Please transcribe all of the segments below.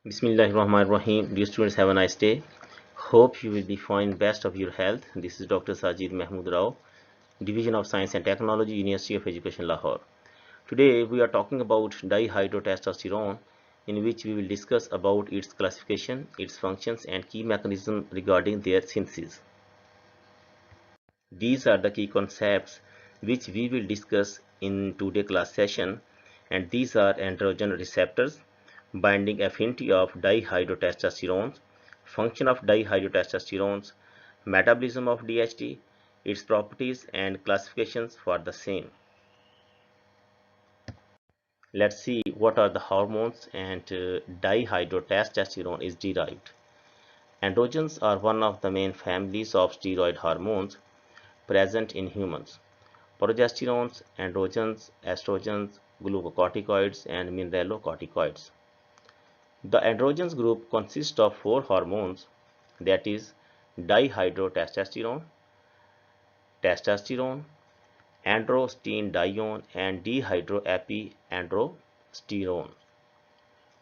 Bismillahirrahmanirrahim. Dear students, have a nice day. Hope you will be fine, best of your health. This is Dr. Sajid Mahmood Rao, Division of Science and Technology, University of Education, Lahore. Today we are talking about dihydrotestosterone, in which we will discuss about its classification, its functions, and key mechanism regarding their synthesis. These are the key concepts which we will discuss in today's class session, and these are androgen receptors, binding affinity of dihydrotestosterone, function of dihydrotestosterone, metabolism of DHT, its properties and classifications for the same. Let's see what are the hormones and dihydrotestosterone is derived. Androgens are one of the main families of steroid hormones present in humans. Progesterones, androgens, estrogens, glucocorticoids, and mineralocorticoids. The androgens group consists of four hormones, that is dihydrotestosterone, testosterone, androstenedione, and dihydroepiandrosterone.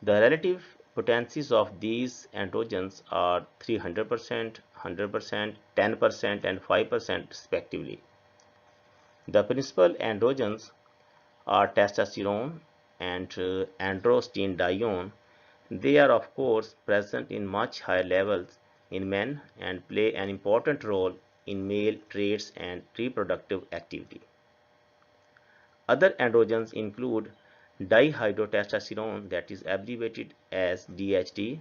The relative potencies of these androgens are 300%, 100%, 10%, and 5% respectively. The principal androgens are testosterone and androstenedione. They are of course present in much higher levels in men and play an important role in male traits and reproductive activity. Other androgens include dihydrotestosterone, that is abbreviated as DHT,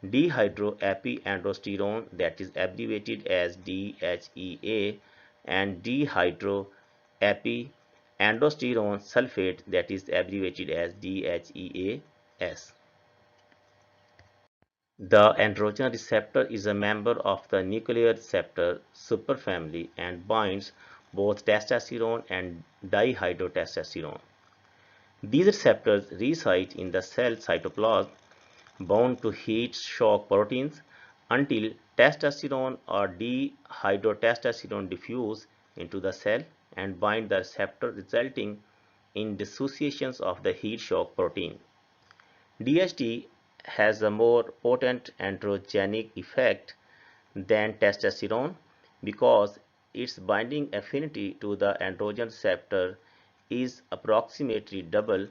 dehydroepiandrosterone, that is abbreviated as DHEA, and dehydroepiandrosterone sulfate, that is abbreviated as DHEAS. The androgen receptor is a member of the nuclear receptor superfamily and binds both testosterone and dihydrotestosterone. These receptors reside in the cell cytoplasm bound to heat shock proteins until testosterone or dihydrotestosterone diffuse into the cell and bind the receptor, resulting in dissociations of the heat shock protein. DHT has a more potent androgenic effect than testosterone because its binding affinity to the androgen receptor is approximately double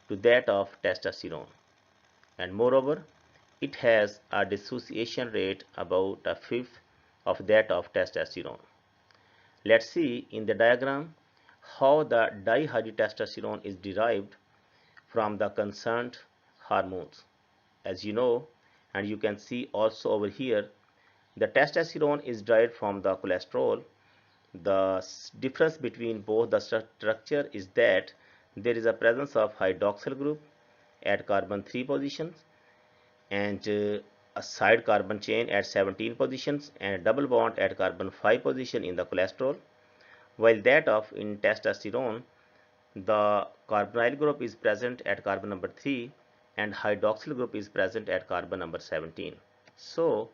to that of testosterone, and moreover it has a dissociation rate about a fifth of that of testosterone. Let's see in the diagram how the dihydrotestosterone is derived from the concerned hormones. As you know, and you can see also over here, the testosterone is derived from the cholesterol. The difference between both the structure is that there is a presence of hydroxyl group at carbon 3 positions and a side carbon chain at 17 positions and a double bond at carbon 5 position in the cholesterol, while that of in testosterone the carbonyl group is present at carbon number 3 and hydroxyl group is present at carbon number 17. So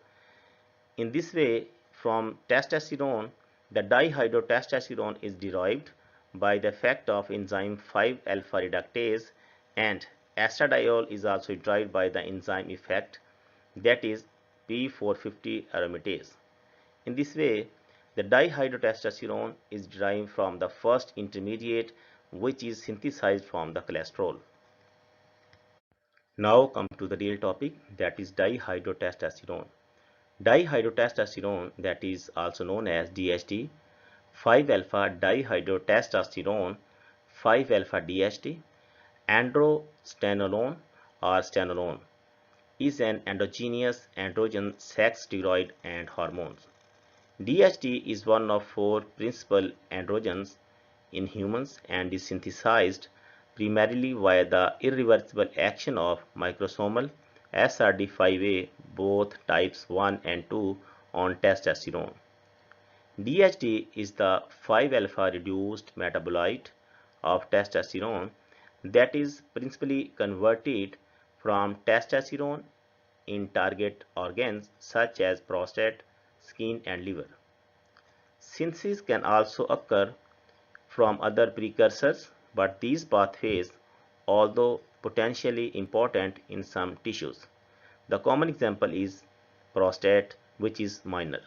in this way, from testosterone, the dihydrotestosterone is derived by the effect of enzyme 5-alpha reductase, and estradiol is also derived by the enzyme effect, that is P450 aromatase. In this way, the dihydrotestosterone is derived from the first intermediate which is synthesized from the cholesterol. Now come to the real topic, that is dihydrotestosterone. Dihydrotestosterone, that is also known as DHT, 5-alpha dihydrotestosterone, 5-alpha DHT, androstenolone or stenolone, is an endogenous androgen sex steroid and hormones. DHT is one of four principal androgens in humans and is synthesized primarily via the irreversible action of microsomal SRD5A, both types 1 and 2, on testosterone. DHT is the 5-alpha reduced metabolite of testosterone that is principally converted from testosterone in target organs such as prostate, skin, and liver. Synthesis can also occur from other precursors, but these pathways, although potentially important in some tissues, The common example is prostate, which is minor.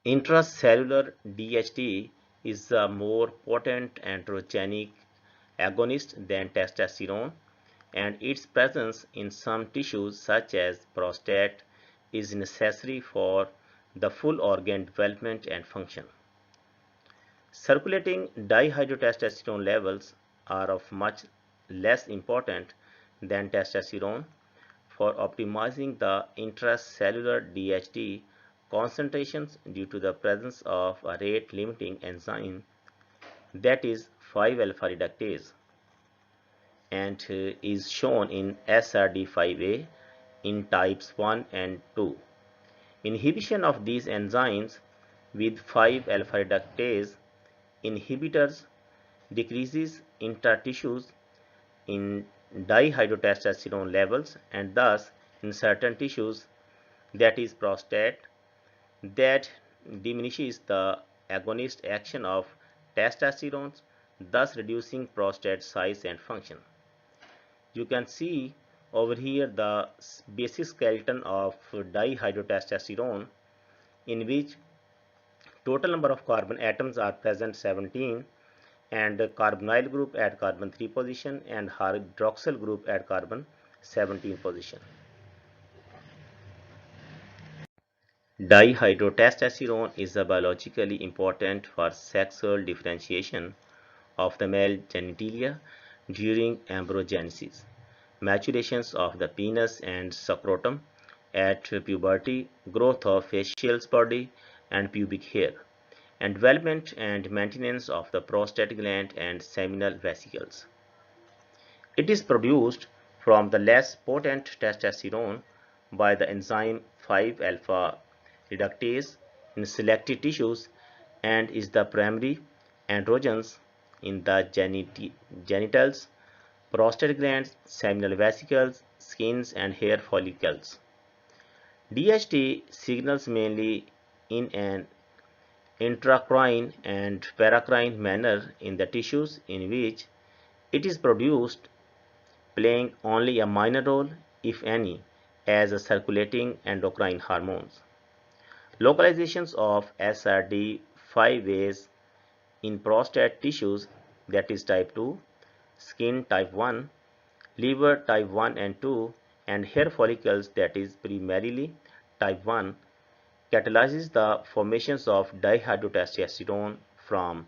Intracellular DHT is a more potent androgenic agonist than testosterone, and its presence in some tissues such as prostate is necessary for the full organ development and function. Circulating dihydrotestosterone levels are of much less important than testosterone for optimizing the intracellular DHT concentrations due to the presence of a rate-limiting enzyme, that is 5-alpha reductase, and is shown in SRD5A in types 1 and 2. Inhibition of these enzymes with 5-alpha reductase inhibitors decreases intertissues in dihydrotestosterone levels, and thus in certain tissues, that is prostate, that diminishes the agonist action of testosterone, thus reducing prostate size and function. You can see over here the basic skeleton of dihydrotestosterone, in which total number of carbon atoms are present 17, and the carbonyl group at carbon 3 position and hydroxyl group at carbon 17 position. Dihydrotestosterone is biologically important for sexual differentiation of the male genitalia during embryogenesis, maturations of the penis and scrotum at puberty, growth of facial body and pubic hair, and development and maintenance of the prostate gland and seminal vesicles. It is produced from the less potent testosterone by the enzyme 5-alpha reductase in selected tissues and is the primary androgens in the genitals, prostate glands, seminal vesicles, skins, and hair follicles. DHT signals mainly in an intracrine and paracrine manner in the tissues in which it is produced, playing only a minor role, if any, as a circulating endocrine hormones. Localizations of SRD5As in prostate tissues, that is type 2, skin type 1, liver type 1 and 2, and hair follicles, that is primarily type 1, catalyzes the formations of dihydrotestosterone from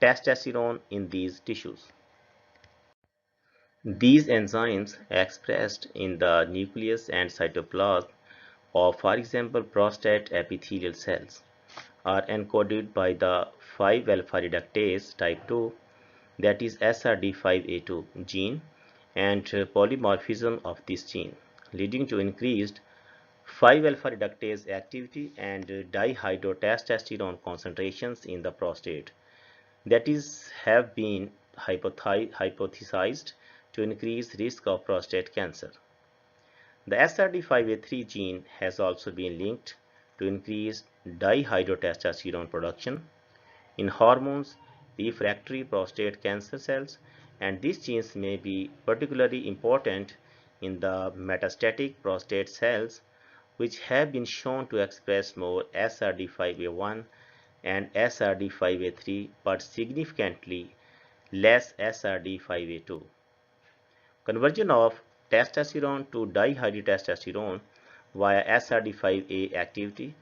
testosterone in these tissues. These enzymes expressed in the nucleus and cytoplasm of, for example, prostate epithelial cells are encoded by the 5-alpha reductase type 2, that is SRD5A2 gene, and polymorphism of this gene, leading to increased 5-alpha reductase activity and dihydrotestosterone concentrations in the prostate, that is have been hypothesized to increase risk of prostate cancer. The SRD5A3 gene has also been linked to increased dihydrotestosterone production in hormones refractory prostate cancer cells, and these genes may be particularly important in the metastatic prostate cells, which have been shown to express more SRD5A1 and SRD5A3 but significantly less SRD5A2. Conversion of testosterone to dihydrotestosterone via SRD5A activity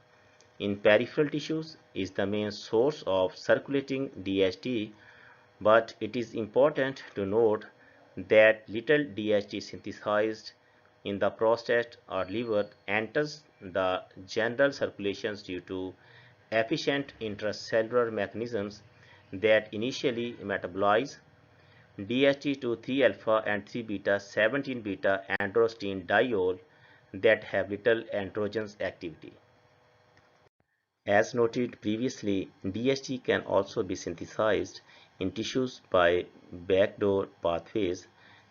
in peripheral tissues is the main source of circulating DHT, but it is important to note that little DHT synthesized in the prostate or liver enters the general circulations due to efficient intracellular mechanisms that initially metabolize DHT to 3-alpha and 3-beta 17-beta androstenediol diol that have little androgens activity. As noted previously, DHT can also be synthesized in tissues by backdoor pathways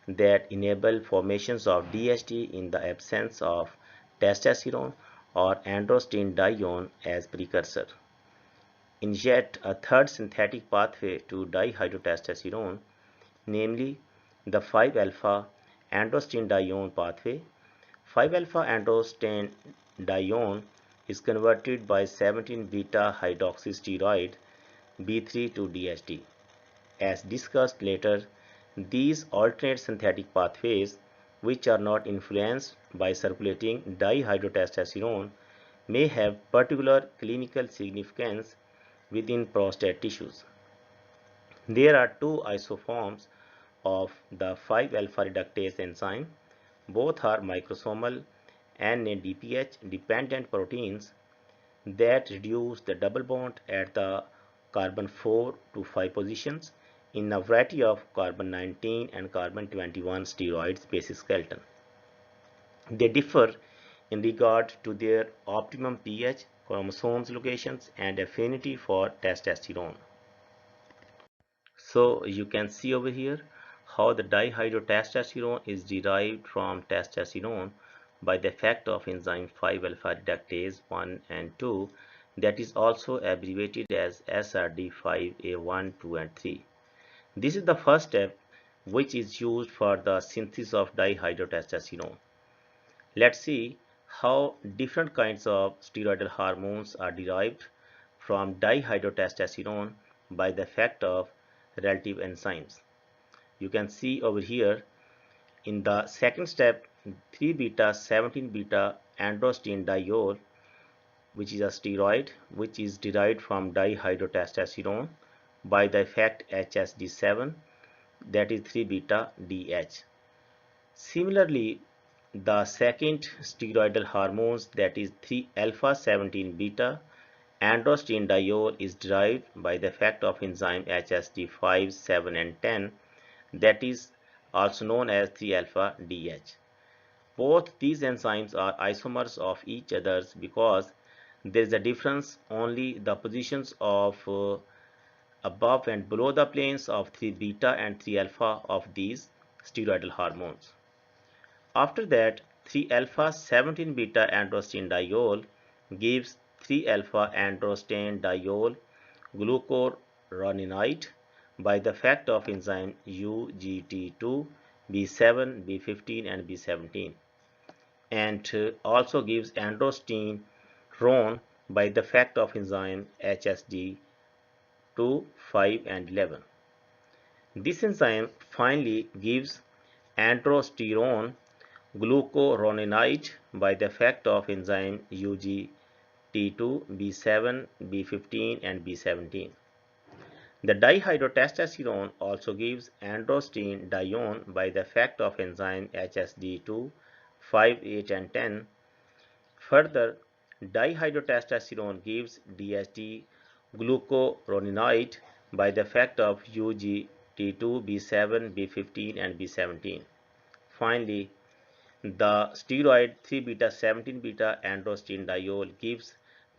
that enable formations of DHT in the absence of testosterone or androstenedione as precursor. In yet a third synthetic pathway to dihydrotestosterone, namely the 5-alpha androstenedione pathway. 5-alpha androstenedione is converted by 17-beta hydroxysteroid B3 to DHT. As discussed later, these alternate synthetic pathways, which are not influenced by circulating dihydrotestosterone, may have particular clinical significance within prostate tissues. There are two isoforms of the 5-alpha reductase enzyme. Both are microsomal NADPH dependent proteins that reduce the double bond at the carbon 4 to 5 positions in a variety of carbon 19 and carbon 21 steroids basic skeleton. They differ in regard to their optimum pH, chromosomes locations, and affinity for testosterone. So you can see over here how the dihydrotestosterone is derived from testosterone by the effect of enzyme 5-alpha reductase 1 and 2, that is also abbreviated as SRD5A1, 2 and 3. This is the first step which is used for the synthesis of dihydrotestosterone. Let's see how different kinds of steroidal hormones are derived from dihydrotestosterone by the effect of relative enzymes. You can see over here in the second step 3-beta 17-beta androstenedione, which is a steroid which is derived from dihydrotestosterone by the effect HSD7, that is 3-beta DH. Similarly, the second steroidal hormones, that is 3-alpha 17-beta androstenedione, is derived by the effect of enzyme HSD5, 7 and 10, that is also known as 3-alpha DH. Both these enzymes are isomers of each others because there is a difference only the positions of above and below the planes of 3-beta and 3-alpha of these steroidal hormones. After that, 3-alpha 17-beta androstenedione gives 3-alpha androstenedione glucuronide by the effect of enzyme UGT2, B7, B15 and B17, and also gives androstenedione by the effect of enzyme HSD2, 5 and 11. This enzyme finally gives androstenedione glucuronide by the effect of enzyme UGT2, B7, B15 and B17. The dihydrotestosterone also gives androstenedione by the effect of enzyme HSD2, 5, 8 and 10. Further, dihydrotestosterone gives DHT glucuronide by the effect of UGT2, B7, B15 and B17. Finally, the steroid 3-beta 17-beta androstenedione gives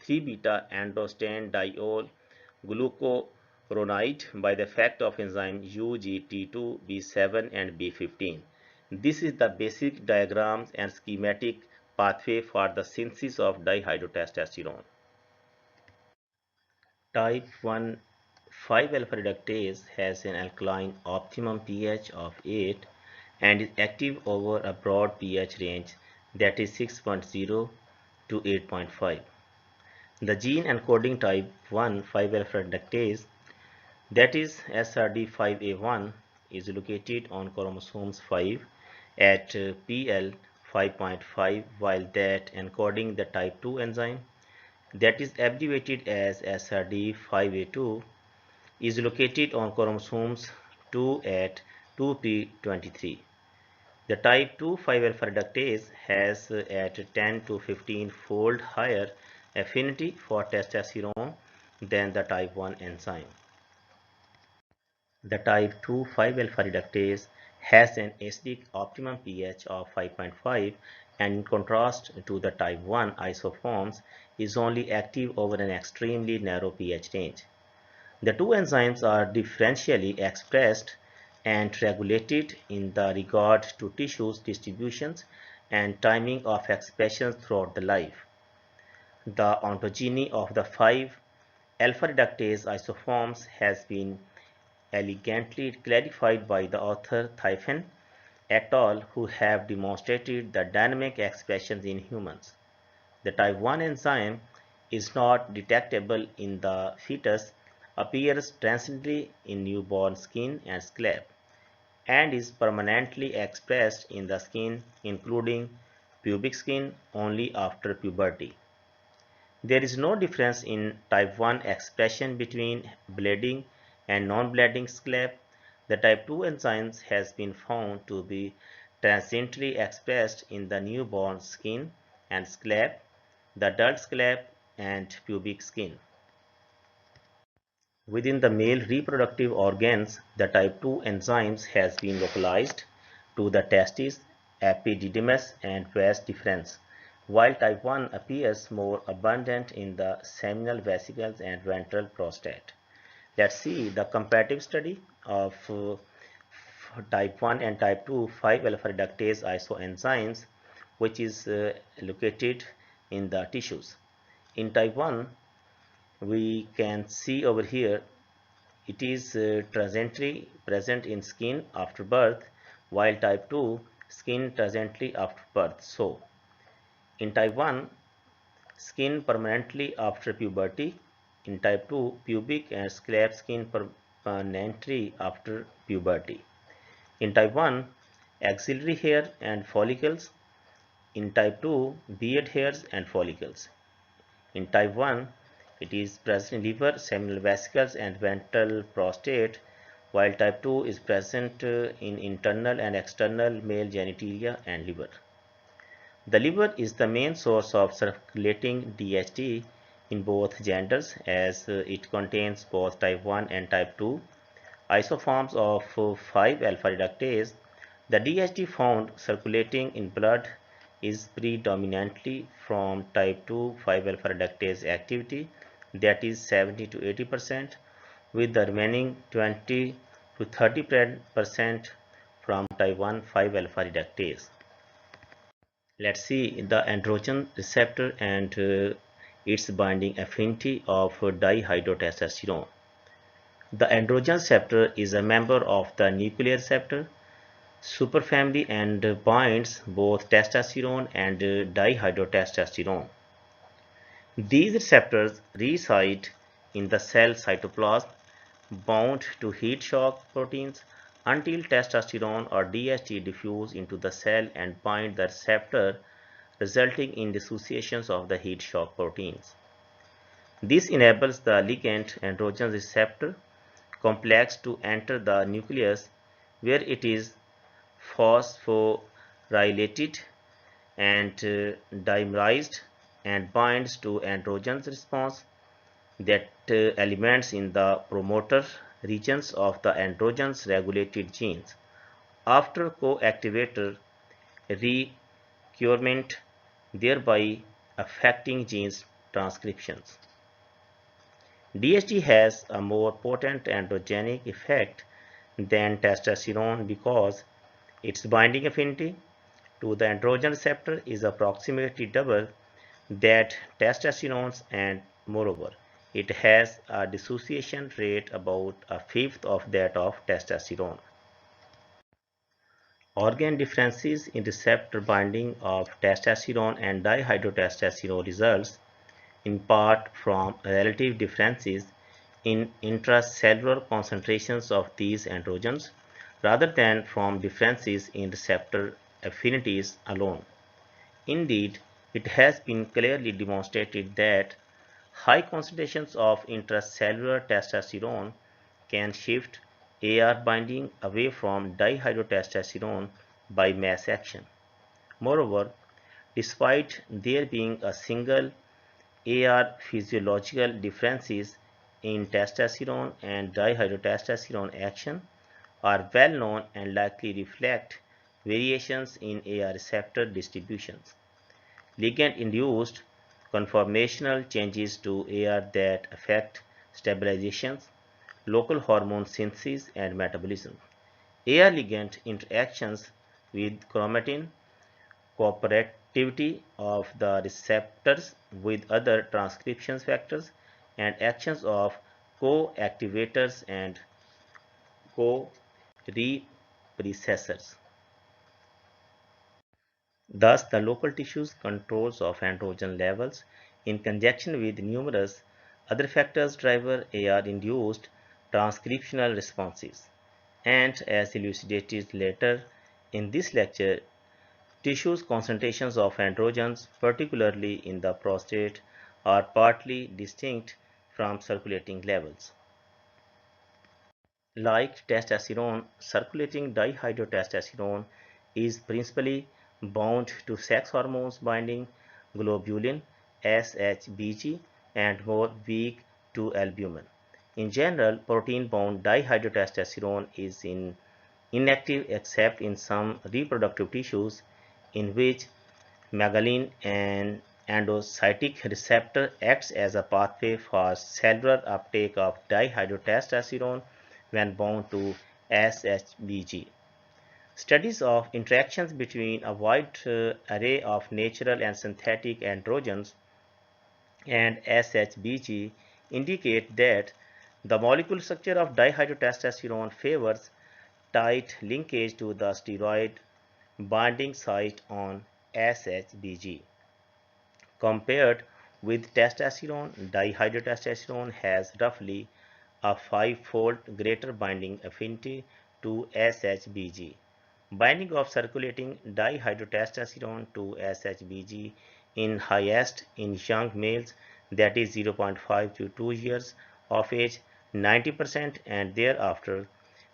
3-beta androstenedione glucuronide by the effect of enzyme UGT2, B7 and B15. This is the basic diagram and schematic pathway for the synthesis of dihydrotestosterone. Type 1 5-alpha reductase has an alkaline optimum pH of 8 and is active over a broad pH range, that is 6.0 to 8.5. The gene encoding type 1 5-alpha reductase, that is SRD5A1, is located on chromosomes 5 at PL 5.5, while that encoding the type 2 enzyme, that is abbreviated as SRD5A2, is located on chromosomes 2 at 2p23. The type 2 5-alpha reductase has at 10 to 15 fold higher affinity for testosterone than the type 1 enzyme. The type 2 5-alpha reductase has an acidic optimum pH of 5.5 and in contrast to the type 1 isoforms is only active over an extremely narrow pH range. The two enzymes are differentially expressed and regulated in the regard to tissues distributions and timing of expression throughout the life. The ontogeny of the 5-alpha reductase isoforms has been elegantly clarified by the author Thaifen et al., who have demonstrated the dynamic expressions in humans. The type 1 enzyme is not detectable in the fetus, appears transiently in newborn skin and scalp, and is permanently expressed in the skin, including pubic skin, only after puberty. There is no difference in type 1 expression between bleeding and non-bleeding scalp. The type 2 enzymes has been found to be transiently expressed in the newborn skin and scalp, the adult scalp, and pubic skin. Within the male reproductive organs, the type 2 enzymes has been localized to the testes, epididymis, and vas deferens, while type 1 appears more abundant in the seminal vesicles and ventral prostate. Let's see the comparative study of type 1 and type 2 5-alpha reductase isoenzymes, which is located in the tissues. In type 1, we can see over here it is transiently present in skin after birth, while type 2 skin transiently after birth. So, in type 1, skin permanently after puberty. In type 2, pubic and scalp skin permanently after puberty. In type 1, axillary hair and follicles. In type 2, beard hairs and follicles. In type 1, it is present in liver, seminal vesicles, and ventral prostate, while type 2 is present in internal and external male genitalia and liver. The liver is the main source of circulating DHT in both genders, as it contains both type 1 and type 2 isoforms of 5-alpha reductase. The DHT found circulating in blood is predominantly from type 2 5-alpha reductase activity, that is 70 to 80%, with the remaining 20 to 30% from type 1 5-alpha reductase. Let's see the androgen receptor and its binding affinity of dihydrotestosterone. The androgen receptor is a member of the nuclear receptor superfamily and binds both testosterone and dihydrotestosterone. These receptors reside in the cell cytoplasm, bound to heat shock proteins until testosterone or DHT diffuse into the cell and bind the receptor, resulting in dissociations of the heat shock proteins. This enables the ligand androgen receptor complex to enter the nucleus, where it is phosphorylated and dimerized and binds to androgen response that elements in the promoter regions of the androgens regulated genes. After co-activator recurrent, thereby affecting genes transcriptions. DHT has a more potent androgenic effect than testosterone because its binding affinity to the androgen receptor is approximately double that testosterone's, and moreover, it has a dissociation rate about a fifth of that of testosterone. Organ differences in receptor binding of testosterone and dihydrotestosterone results in part from relative differences in intracellular concentrations of these androgens rather than from differences in receptor affinities alone. Indeed, it has been clearly demonstrated that high concentrations of intracellular testosterone can shift AR binding away from dihydrotestosterone by mass action. Moreover, despite there being a single AR physiological differences in testosterone and dihydrotestosterone action are well known and likely reflect variations in AR receptor distributions. Ligand-induced conformational changes to AR that affect stabilizations, local hormone synthesis and metabolism. AR ligand interactions with chromatin, cooperativity of the receptors with other transcription factors, and actions of co-activators and co-repressors. Thus, the local tissues controls of androgen levels in conjunction with numerous other factors drive AR-induced transcriptional responses. And as elucidated later in this lecture, tissues concentrations of androgens, particularly in the prostate, are partly distinct from circulating levels. Like testosterone, circulating dihydrotestosterone is principally bound to sex hormones binding globulin (SHBG) and more weak to albumin. In general, protein-bound dihydrotestosterone is inactive except in some reproductive tissues in which Magalin and endocytic receptor acts as a pathway for cellular uptake of dihydrotestosterone when bound to SHBG. Studies of interactions between a wide array of natural and synthetic androgens and SHBG indicate that the molecular structure of dihydrotestosterone favors tight linkage to the steroid binding site on SHBG. Compared with testosterone, dihydrotestosterone has roughly a five-fold greater binding affinity to SHBG. Binding of circulating dihydrotestosterone to SHBG in highest in young males, that is 0.5 to 2 years of age, 90%, and thereafter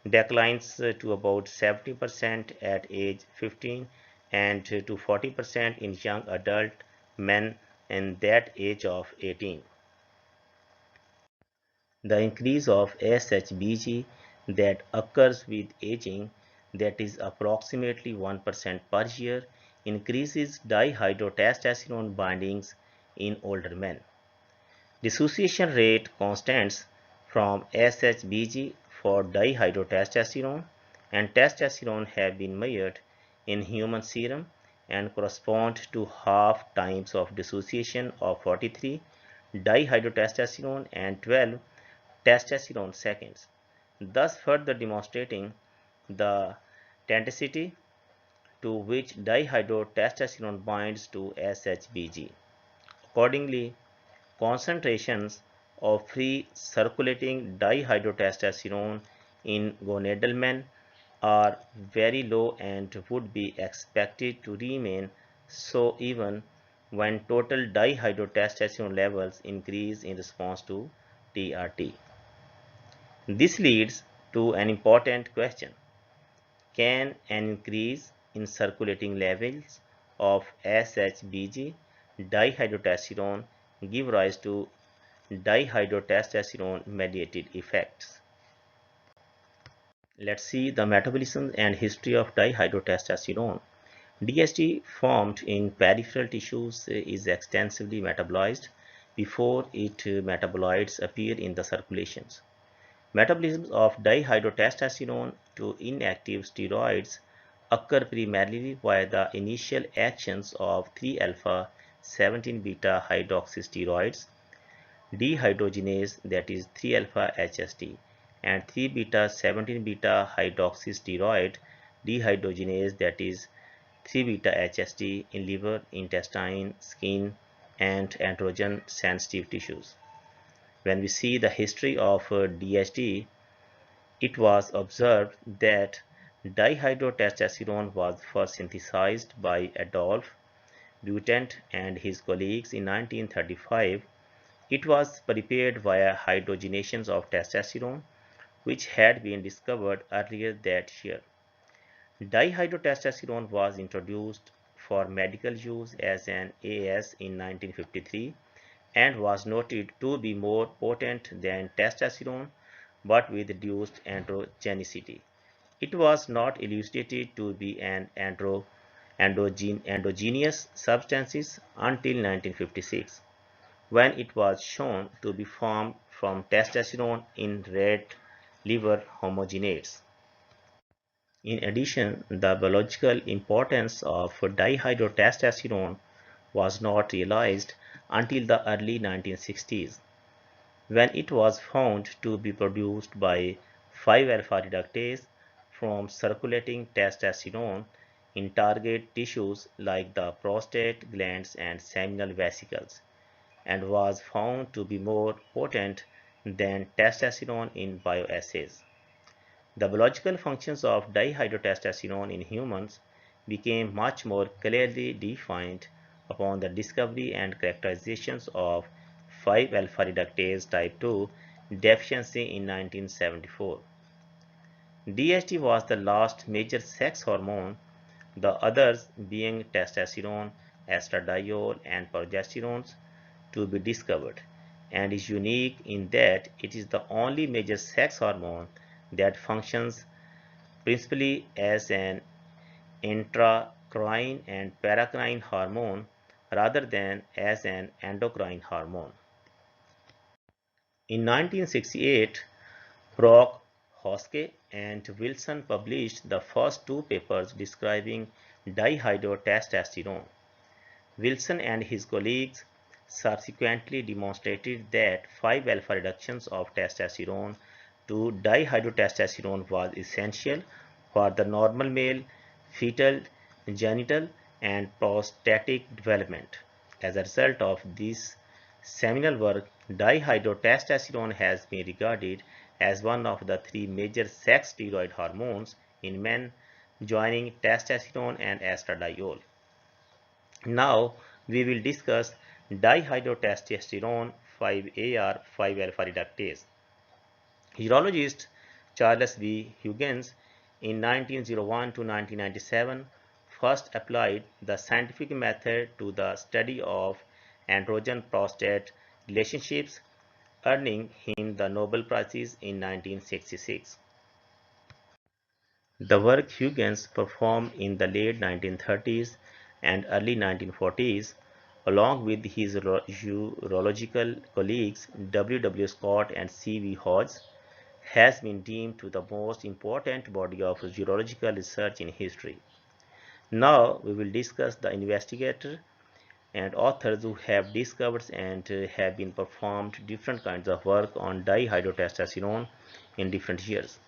declines to about 70% at age 15 and to 40% in young adult men in that age of 18. The increase of SHBG that occurs with aging, that is approximately 1% per year, increases dihydrotestosterone bindings in older men. Dissociation rate constants from SHBG for dihydrotestosterone and testosterone have been measured in human serum and correspond to half times of dissociation of 43 dihydrotestosterone and 12 testosterone seconds, thus further demonstrating the tendency to which dihydrotestosterone binds to SHBG. Accordingly, concentrations of free circulating dihydrotestosterone in gonadal men are very low and would be expected to remain so even when total dihydrotestosterone levels increase in response to TRT. This leads to an important question. Can an increase in circulating levels of SHBG dihydrotestosterone give rise to dihydrotestosterone mediated effects? Let's see the metabolism and history of dihydrotestosterone. DHT formed in peripheral tissues is extensively metabolized before its metabolites appear in the circulations. Metabolism of dihydrotestosterone to inactive steroids occur primarily via the initial actions of 3-alpha 17 beta hydroxysteroids dehydrogenase, that is 3-alpha HST, and 3 beta 17 beta hydroxysteroid dehydrogenase, that is 3 beta HST, in liver, intestine, skin, and androgen sensitive tissues. When we see the history of DHT, it was observed that dihydrotestosterone was first synthesized by Adolphe Butenandt and his colleagues in 1935. It was prepared via hydrogenations of testosterone, which had been discovered earlier that year. Dihydrotestosterone was introduced for medical use as an AS in 1953 and was noted to be more potent than testosterone but with reduced androgenicity. It was not elucidated to be an endogenous substance until 1956, when it was shown to be formed from testosterone in rat liver homogenates. In addition, the biological importance of dihydrotestosterone was not realized until the early 1960s, when it was found to be produced by 5-alpha reductase from circulating testosterone in target tissues like the prostate glands and seminal vesicles, and was found to be more potent than testosterone in bioassays. The biological functions of dihydrotestosterone in humans became much more clearly defined upon the discovery and characterizations of 5-alpha reductase type 2 deficiency in 1974. DHT was the last major sex hormone, the others being testosterone, estradiol, and progesterone, to be discovered, and is unique in that it is the only major sex hormone that functions principally as an intracrine and paracrine hormone rather than as an endocrine hormone. In 1968, Brock, Hoske, and Wilson published the first two papers describing dihydrotestosterone. Wilson and his colleagues subsequently demonstrated that 5-alpha reductions of testosterone to dihydrotestosterone was essential for the normal male fetal, genital, and prostatic development. As a result of this seminal work, dihydrotestosterone has been regarded as one of the three major sex steroid hormones in men, joining testosterone and estradiol. Now we will discuss dihydrotestosterone 5-AR 5-alpha reductase. Urologist Charles V. Huygens in 1901 to 1997 first applied the scientific method to the study of androgen-prostate relationships, earning him the Nobel Prize in 1966. The work Huygens performed in the late 1930s and early 1940s, along with his urological colleagues W. W. Scott and C. V. Hodges, has been deemed to the most important body of urological research in history. Now we will discuss the investigator and authors who have discovered and have been performed different kinds of work on dihydrotestosterone in different years.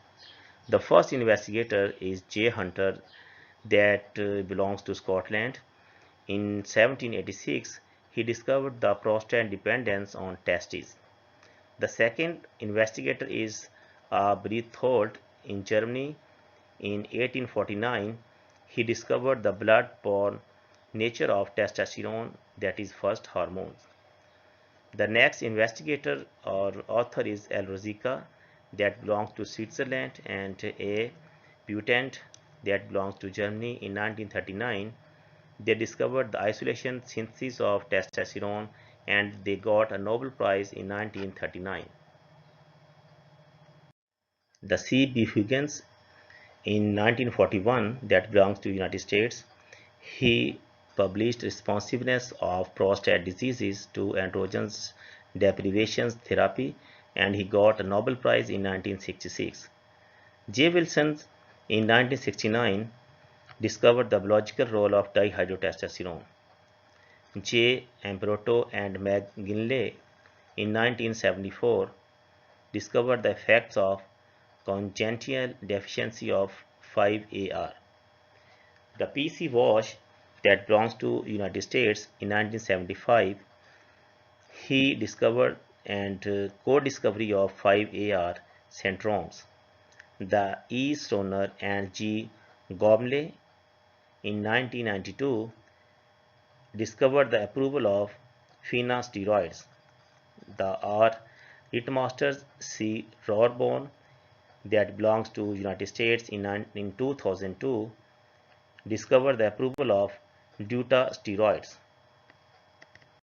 The first investigator is J. Hunter, that belongs to Scotland. In 1786, he discovered the prostate dependence on testes. The second investigator is Breithold in Germany. In 1849, he discovered the blood-borne nature of testosterone, that is first hormone. The next investigator or author is L. Rosica, that belongs to Switzerland, and A. Butent, that belongs to Germany. In 1939, they discovered the isolation synthesis of testosterone, and they got a Nobel Prize in 1939. The C. B. Huygens in 1941, that belongs to United States, he published responsiveness of prostate diseases to androgens deprivation therapy, and he got a Nobel Prize in 1966. J. Wilson in 1969 discovered the biological role of dihydrotestosterone. J. Ambrotto and McGinley in 1974 discovered the effects of congenital deficiency of 5-AR. The P. C. Walsh, that belongs to United States, in 1975, he discovered and co-discovery of 5-AR syndromes. The E. Stoner and G. Gormley in 1992 discovered the approval of finasteride. The R. Rittmasters C. Rohrborn, that belongs to United States, in 2002 discovered the approval of dutasteroids.